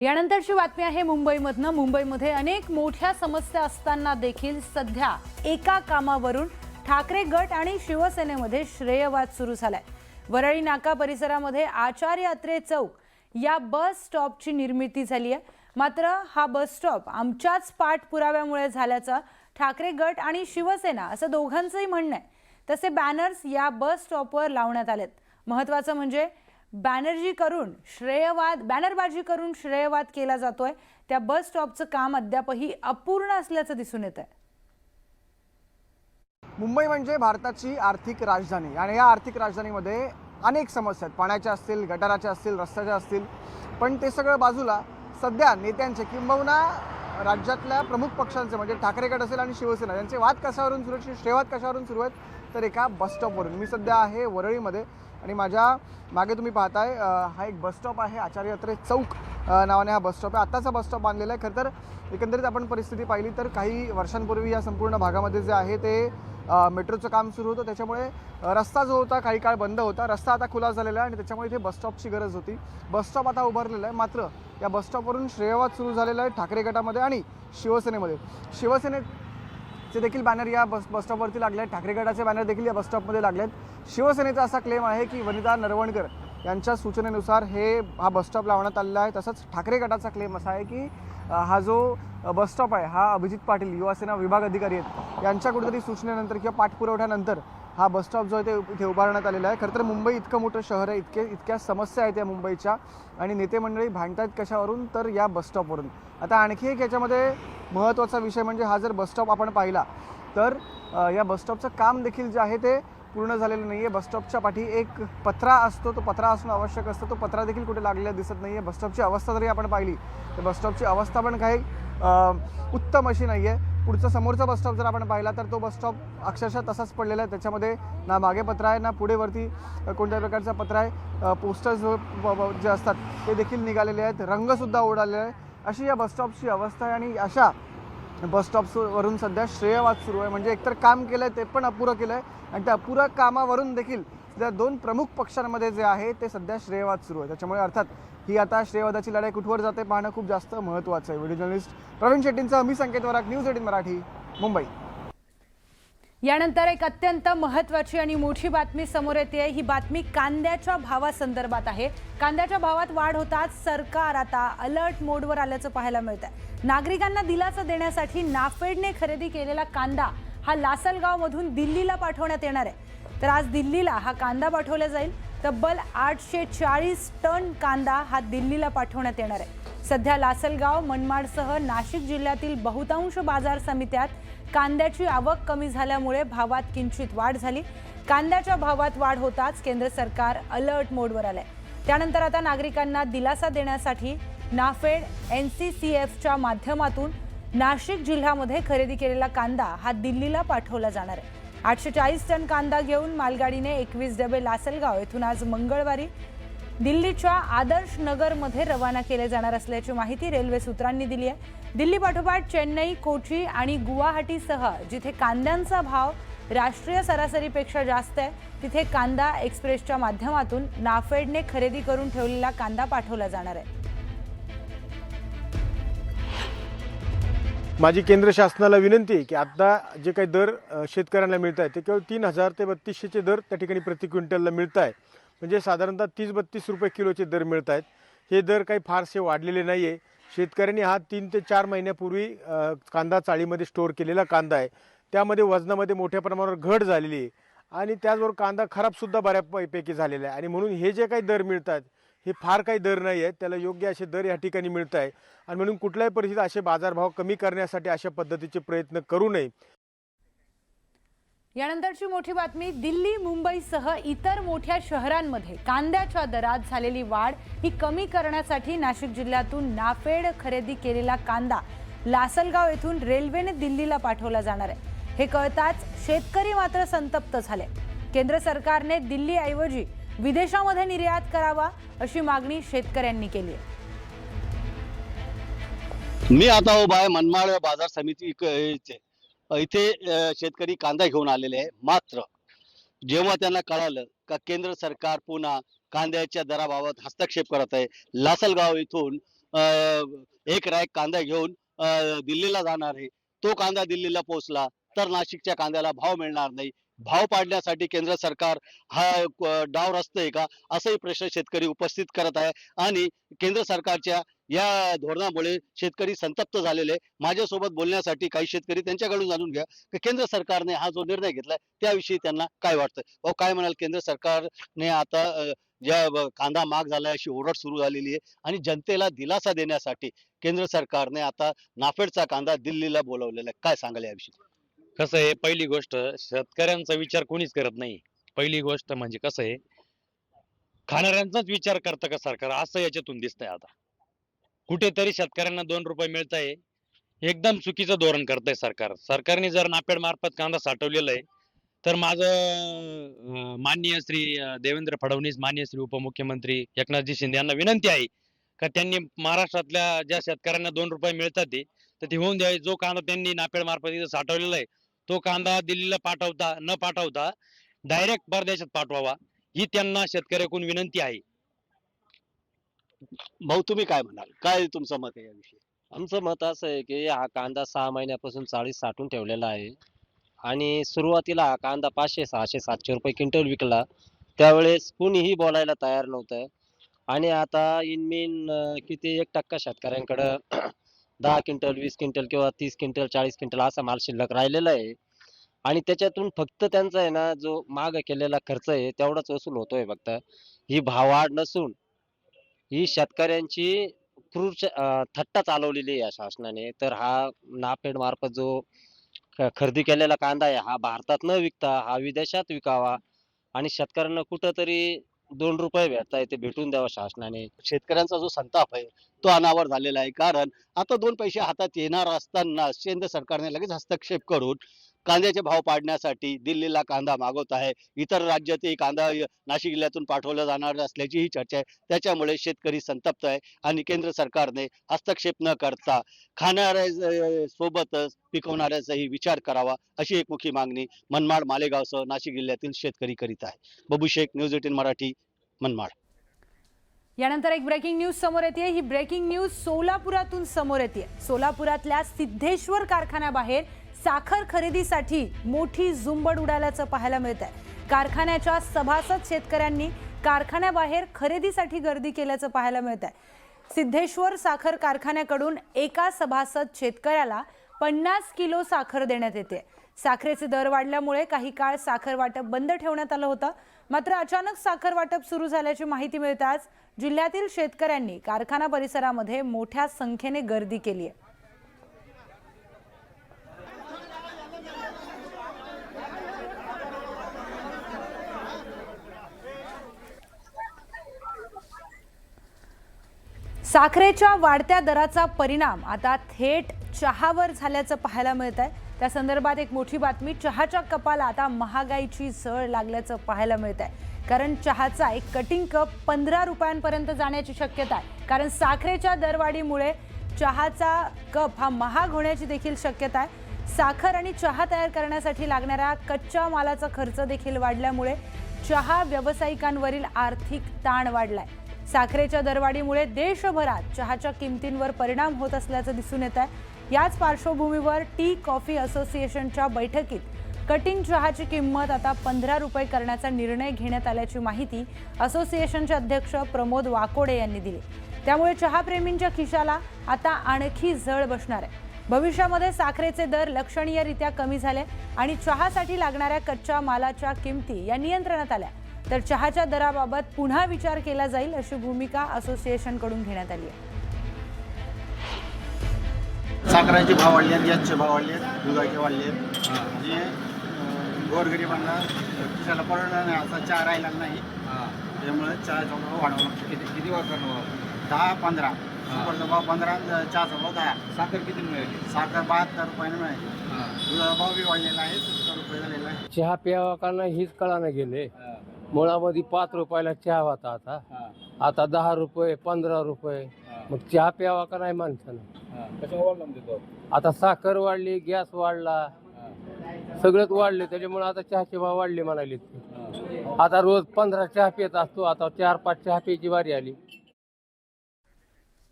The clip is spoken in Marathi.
यानंतरची बातमी आहे मुंबईमधनं। मुंबईमध्ये अनेक मोठ्या समस्या असताना देखील सध्या एका कामावरून ठाकरे गट आणि शिवसेनेमध्ये श्रेयवाद सुरू झालाय। वरळी नाका परिसरामध्ये आचार्य अत्रे चौक या बस स्टॉपची निर्मिती झाली आहे। मात्र हा बस स्टॉप आमच्याच पाठपुराव्यामुळे झाल्याचं ठाकरे गट आणि शिवसेना असं दोघांचंही म्हणणं आहे। तसे बॅनर्स या बस स्टॉपवर लावण्यात आलेत। महत्त्वाचं म्हणजे बॅनरबाजी करून श्रेयवाद केला जातोय। त्या बस स्टॉपचं काम अद्यापही अपूर्ण असल्याचं दिसून येतंय। मुंबई म्हणजे भारताची आर्थिक राजधानी आणि या आर्थिक राजधानीमध्ये अनेक समस्या आहेत। पाण्याच्या असतील, गटाराच्या असतील, रस्त्याच्या असतील, पण ते सगळं बाजूला सध्या नेत्यांचे किंबहुना राज्यातल्या प्रमुख पक्षांचे म्हणजे ठाकरे गट असेल आणि शिवसेना यांचे वाद कशावरून सुरू आहेत, श्रेयवाद कशावरून सुरू आहेत तर एका बस स्टॉपवरून। मी सध्या आहे वरळीमध्ये आणि माझ्या मागे तुम्ही पाहताय हा एक बस स्टॉप आहे, आचार्य अत्रे चौक नावाने हा बस स्टॉप आहे। आत्ताचा बस स्टॉप बांधलेला आहे। खरं तर एकंदरीत आपण परिस्थिती पाहिली तर काही वर्षांपूर्वी या संपूर्ण भागामध्ये जे आहे ते मेट्रोचं काम सुरू होतं, त्याच्यामुळे रस्ता जो होता काही काळ बंद होता। रस्ता आता खुला झालेला आहे आणि त्याच्यामुळे इथे बस स्टॉपची गरज होती। बस स्टॉप आता उभारलेला आहे, मात्र या बस स्टॉपवरून श्रेयवाद सुरू झालेला आहे ठाकरे गटामध्ये आणि शिवसेनेमध्ये। शिवसेनेचे देखील बॅनर या बस स्टॉपवरती लागले आहेत, ठाकरे गटाचे बॅनर देखील या बस स्टॉपमध्ये लागले आहेत। शिवसेनेचा असा क्लेम आहे की वनिता नरवणकर यांच्या सूचनेनुसार हा बस स्टॉप लावण्यात आलेला आहे। तसंच ठाकरे गटाचा क्लेम असा आहे की हा जो बस स्टॉप आहे हा अभिजित पाटील युवासेना विभाग अधिकारी आहेत यांच्या कुठेतरी सूचनेनंतर किंवा पाठपुरवठ्यानंतर हा बस स्टॉप जो आहे ते इथे उभारण्यात आलेला आहे। खरं तर मुंबई इतकं मोठं शहर आहे, इतक्या समस्या आहेत या मुंबईच्या आणि नेते मंडळी भांडतायत कशावरून तर या बस स्टॉपवरून। आता आणखी एक याच्यामध्ये महत्त्वाचा विषय म्हणजे हा जर बस स्टॉप आपण पाहिला तर या बस स्टॉपचं काम देखील जे आहे ते पूर्ण झालेलं नाही आहे। बस स्टॉपच्या पाठी एक पत्रा असतो, तो पत्रा असणं आवश्यक असतं, तो पत्रा देखील कुठे लागलेला दिसत नाही आहे। बस स्टॉपची अवस्था जरी आपण पाहिली तर बस स्टॉपची अवस्था पण काही उत्तम अशी नाही आहे। पुढचा समोरचा बस स्टॉप जर आपण पाहिला तर तो बस स्टॉप अक्षरशः तसाच पडलेला आहे, त्याच्यामध्ये ना मागे पत्रा आहे ना पुढे वरती कोणत्याही प्रकारचा पत्रा आहे। पोस्टर्स जे असतात ते देखील निघालेले आहेत, रंगसुद्धा उडालेला आहे। अशी या बस स्टॉपची अवस्था आहे आणि अशा बस स्टॉपवरून सध्या श्रेयवाद सुरू आहे। म्हणजे एकतर काम केलं आहे ते पण अपुरं केलं आहे आणि त्या अपुऱ्या कामावरून देखील त्या दोन प्रमुख पक्षांमध्ये जे आहे ते सध्या श्रेयवाद सुरू आहे। त्याच्यामुळे अर्थात ही आता श्रेयवादाची लढाई कुठवर जाते पाहणं खूप जास्त महत्त्वाचं आहे। व्हिडिओ जर्नलिस्ट प्रवीण शेट्टींचा मी संकेत वराक, न्यूज 18 मराठी, मुंबई। यानंतर एक अत्यंत महत्त्वाची आणि मोठी बातमी समोर येते। ही बातमी कांद्याच्या भावासंदर्भात आहे। कांद्याच्या भावात वाढ होताच सरकार आता अलर्ट मोडवर आल्याचं पाहायला मिळतंय। नागरिकांना दिलासा देण्यासाठी नाफेडने खरेदी केलेला कांदा हा लासलगावमधून दिल्लीला पाठवण्यात येणार आहे। तर आज दिल्लीला हा कांदा पाठवला जाईल। तब्बल 840 टन कांदा हा दिल्लीला पाठवण्यात येणार आहे। सध्या लासलगाव, मनमाडसह नाशिक जिल्ह्यातील बहुतांश बाजार समित्यात कांद्याची आवक कमी झाल्यामुळे भावात किंचित वाढ झाली। कांद्याच्या भावात वाढ होताच केंद्र सरकार अलर्ट मोडवर आलंय। त्यानंतर आता नागरिकांना दिलासा देण्यासाठी नाफेड NCCFच्या माध्यमातून नाशिक जिल्ह्यामध्ये खरेदी केलेला कांदा हा दिल्लीला पाठवला जाणार आहे। 840 टन कांदा घेऊन मालगाडीने 21 डबे लासलगाव येथून आज मंगळवारी दिल्लीच्या आदर्श नगरमध्ये रवाना केले जाणार असल्याची माहिती रेल्वे सूत्रांनी दिली आहे। दिल्ली पाठोपाठ चेन्नई, कोची आणि गुवाहाटीसह जिथे कांद्यांचा भाव राष्ट्रीय सरासरीपेक्षा जास्त आहे तिथे कांदा एक्सप्रेसच्या माध्यमातून नाफेडने खरेदी करून ठेवलेला कांदा पाठवला जाणार आहे। माझी केंद्र शासनाला विनंती आहे की आता जे काही दर शेतकऱ्यांना मिळत आहे ते केवळ 3000 ते 3200चे दर त्या ठिकाणी प्रति क्विंटलला मिळत आहे। म्हणजे साधारणतः 30-32 रुपये किलोचे दर मिळत आहेत। हे दर काही फारसे वाढलेले नाही आहे। शेतकऱ्यांनी हा 3 ते 4 महिन्यापूर्वी कांदा चाळीमध्ये स्टोअर केलेला कांदा आहे, त्यामध्ये वजनामध्ये मोठ्या प्रमाणावर घट झालेली आहे आणि त्याचबरोबर कांदा खराबसुद्धा बऱ्यापैकी झालेला आहे आणि म्हणून हे जे काही दर मिळत आहेत हे फार काही दर नाही आहेत, त्याला योग्य असे दर या ठिकाणी मिळत आहे आणि म्हणून कुठल्याही परिस्थितीत असे बाजारभाव कमी करण्यासाठी अशा पद्धतीचे प्रयत्न करू नये। यानंतरची मोठी बातमी, दिल्ली, मुंबईसह इतर मोठ्या शहरांमध्ये कांद्याच्या दरात झालेली वाढ ही कमी करण्यासाठी नाशिक जिल्ह्यातून नाफेड खरेदी केलेला कांदा लासलगाव येथून रेल्वेने दिल्लीला पाठवला जाणार आहे। हे कळताच शेतकरी मात्र संतप्त झाले। केंद्र सरकारने दिल्लीऐवजी विदेशामध्ये निर्यात करावा अशी मागणी शेतकऱ्यांनी केली आहे। मी आता उभा आहे मनमाड बाजार समिती इथे शेतकरी कांदा घेऊन आलेले आहे। मात्र जेव्हा त्यांना कळालं का केंद्र सरकार पुन्हा कांद्याच्या दराबाबत हस्तक्षेप करत आहे, लासलगाव इथून एक रॅक कांदा घेऊन दिल्लीला जाणार आहे. तो कांदा दिल्लीला पोहोचला तर नाशिकच्या कांद्याला भाव मिळणार नाही. भाव पाडण्यासाठी केंद्र सरकार हा डाव रचतंय का, असाही प्रश्न शेतकरी उपस्थित करत आहे. आणि केंद्र सरकारच्या या धोरणामुळे शेतकरी संतप्त झालेले. माझ्यासोबत बोलण्यासाठी काही शेतकरी, त्यांच्याकडून जाणून घ्या की केंद्र सरकारने हा जो निर्णय घेतलाय त्याविषयी त्यांना काय वाटतं. अहो, काय म्हणाल, केंद्र सरकारने आता कांदा महाग झालाय अशी ओरड सुरू झालेली आहे आणि जनतेला दिलासा देण्यासाठी केंद्र सरकारने आता नाफेडचा कांदा दिल्लीला बोलवलेला आहे. काय सांगाल याविषयी? कसं आहे, पहिली गोष्ट शेतकऱ्यांचा विचार कोणीच करत नाही. पहिली गोष्ट म्हणजे कसं आहे, खाणाऱ्यांचाच विचार करतं का सरकार, असं याच्यातून दिसतंय. आता कुठेतरी शेतकऱ्यांना 2 रुपये मिळताय, एकदम चुकीचं धोरण करतंय सरकार. सरकारने जर नाफेड मार्फत कांदा साठवलेला आहे तर माझं माननीय श्री देवेंद्र फडणवीस, माननीय श्री उपमुख्यमंत्री एकनाथजी शिंदे यांना विनंती आहे का त्यांनी महाराष्ट्रातल्या ज्या शेतकऱ्यांना 2 रुपये मिळतात तर ते होऊन द्यावे. जो कांदा त्यांनी नाफेड मार्फत इथं साठवलेला आहे तो कांदा दिल्लीला न पाठवता डायरेक्ट परदेशात पाठवावा, ही त्यांना शेतकऱ्याकडून विनंती आहे. भाऊ, तुम्ही काय म्हणाल, काय तुमचं मत आहे याविषयी? आमचं मत असं आहे की हा कांदा 6 महिन्यापासून चाळीस साठवून ठेवलेला आहे आणि सुरुवातीला हा कांदा 500, 600, 700 रुपये क्विंटल विकला. त्यावेळेस कुणीही बोलायला तयार नव्हतं आणि आता इनमीन किती 1% शेतकऱ्यांकडं 10 क्विंटल, 20 क्विंटल किंवा 30 क्विंटल, 40 क्विंटल असा माल शिल्लक राहिलेला आहे आणि त्याच्यातून फक्त त्यांचा आहे ना जो माग केलेला खर्च आहे तेवढाच वसूल होतोय फक्त. ही भाववाढ नसून ही शेतकऱ्यांची थट्टा चालवलेली आहे या शासनाने. तर हा नाफेड मार्फत जो खरेदी केलेला कांदा आहे हा भारतात न विकता हा विदेशात विकावा आणि शेतकऱ्यांना कुठंतरी 2 रुपये भेटताय ते भेटून द्यावा शासनाने. शेतकऱ्यांचा जो संताप आहे तो अनावर झालेला आहे. कारण आता 2 पैसे हातात येणार असताना केंद्र सरकारने लगेच हस्तक्षेप करून कांद्याचे भाव पाडण्यासाठी दिल्लीला कांदा मागवत आहे. इतर राज्यातही कांदा नाशिक जिल्ह्यातून पाठवला जाणार असल्याची ही चर्चा आहे. त्याच्यामुळे शेतकरी संतप्त आहे आणि केंद्र सरकारने हस्तक्षेप न करता खाणाऱ्या सोबतच पिकवणाऱ्याचाही विचार करावा, अशी एकमुखी मागणी मनमाड, मालेगावसह नाशिक जिल्ह्यातील शेतकरी करीत आहे. बबू शेख, न्यूज 18 मराठी, मनमाड. यानंतर एक ब्रेकिंग न्यूज समोर येते. ही ब्रेकिंग न्यूज सोलापुरातून समोर येते. सोलापुरातल्या सिद्धेश्वर कारखान्याबाहेर साखर खरेदीसाठी मोठी झुंबड उडाल्याचं पाहायला मिळत आहे. कारखान्याच्या सभासद शेतकऱ्यांनी कारखान्याबाहेर खरेदीसाठी गर्दी केल्याचं पाहायला मिळत आहे. सिद्धेश्वर साखर कारखान्याकडून एका सभासद शेतकऱ्याला 50 किलो साखर देण्यात येते. साखरेचे दर वाढल्यामुळे काही काळ साखर वाटप बंद ठेवण्यात आलं होतं. मात्र अचानक साखर वाटप सुरू झाल्याची माहिती मिळताच जिल्ह्यातील शेतकऱ्यांनी कारखाना परिसरामध्ये मोठ्या संख्येने गर्दी केली आहे. साखरेच्या वाढत्या दराचा परिणाम आता थेट चहावर झाल्याचं पाहायला मिळत आहे. त्या संदर्भात एक मोठी बातमी. चहाच्या कपाला आता महागाईची झळ लागल्याचं पाहायला मिळत आहे. कारण चहाचा एक कटिंग कप 15 रुपयांपर्यंत जाण्याची शक्यता आहे. कारण साखरेच्या दरवाढीमुळे चहाचा कप हा महाग होण्याची देखील शक्यता आहे. साखर आणि चहा तयार करण्यासाठी लागणाऱ्या कच्च्या मालाचा खर्च देखील वाढल्यामुळे चहा व्यावसायिकांवरील आर्थिक ताण वाढलाय. साखरेच्या दरवाढीमुळे देशभरात चहाच्या किमतींवर परिणाम होत असल्याचं दिसून येत आहे. याच पार्श्वभूमीवर टी कॉफी असोसिएशनच्या बैठकीत कटिंग चहाची किंमत आता 15 रुपये करण्याचा निर्णय घेण्यात आल्याची माहिती असोसिएशनचे अध्यक्ष प्रमोद वाकोडे यांनी दिली. त्यामुळे चहाप्रेमींच्या खिशाला आता आणखी झळ बसणार आहे. भविष्यामध्ये साखरेचे दर लक्षणीयरित्या कमी झाले आणि चहासाठी लागणाऱ्या कच्च्या मालाच्या किमती या नियंत्रणात आल्या तर चहाच्या दराबाबत पुन्हा विचार केला जाईल, अशी भूमिका असोसिएशनकडून घेण्यात आली आहे. साखराचे भाव वाढले आहेत, गॅसचे भाव वाढले आहेत, दुधाचे वाढले आहेत. जे गोरगरिबांना खिशाला परवडणार नाही असा चहा राहिला नाही. त्यामुळे चहाचा भाव वाढवा लागतो. किती वाजता? 10-15. सुपरचा भाव 15, चहाचा भाव 10. साखर किती मिळाली? साखर 72 रुपयाने मिळाली. दुधाचा भाव बी वाढलेला आहे, 70 रुपये झालेला आहे. चहा प्यावाकांना हीच कळानं गेले. मुळामध्ये 5 रुपयाला चहा होता, आता 10 रुपये, 15 रुपये. मग चहा प्यावा का नाही माणसानं? कशावर वाढला म्हणजे तो? आता साखर वाढली, गॅस वाढला, सगळंच वाढले. त्याच्यामुळे आता चहाचे भाव वाढले म्हणाले. आता रोज 15 चहा पित असतो, आता 4-5 चहा प्यायची बारी आली.